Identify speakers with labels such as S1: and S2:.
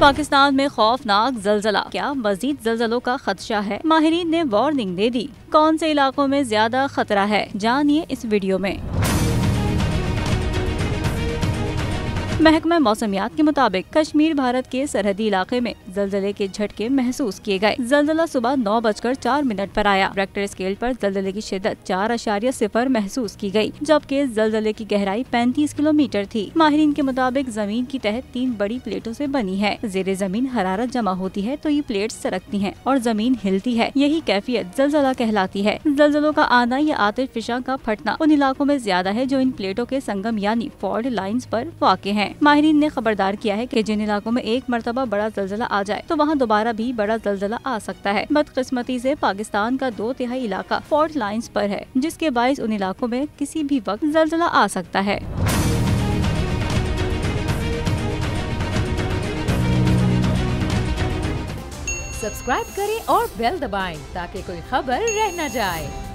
S1: पाकिस्तान में खौफनाक जलजला, क्या मजीद जलजलों का खदशा है? माहिरीन ने वार्निंग दे दी। कौन से इलाकों में ज्यादा खतरा है, जानिए इस वीडियो में। महकमा मौसमियात के मुताबिक कश्मीर भारत के सरहदी इलाके में जलजले के झटके महसूस किए गए। जलजला सुबह 9:04 पर आया। रेक्टर स्केल पर जलजले की शिद्दत 4.0 महसूस की गई, जबकि जलजले की गहराई 35 किलोमीटर थी। माहिरीन के मुताबिक जमीन की तह 3 बड़ी प्लेटों से बनी है। जेरे जमीन हरारत जमा होती है तो ये प्लेट सरकती हैं और जमीन हिलती है। यही कैफियत जलजला कहलाती है। जलजलों का आना या आतिशफिशां का फटना उन इलाकों में ज्यादा है जो इन प्लेटों के संगम यानी फॉल्ट लाइन्स पर वाक़े हैं। माहिरीन ने खबरदार किया है कि जिन इलाकों में एक मरतबा बड़ा जलजला आ जाए तो वहाँ दोबारा भी बड़ा जलजला आ सकता है। बदकिस्मती से पाकिस्तान का 2/3 इलाका फॉल्ट लाइन्स पर है, जिसके बाइस उन इलाकों में किसी भी वक्त जलजला आ सकता है।
S2: सब्सक्राइब करें और बेल दबाएं ताकि कोई खबर रह न जाए।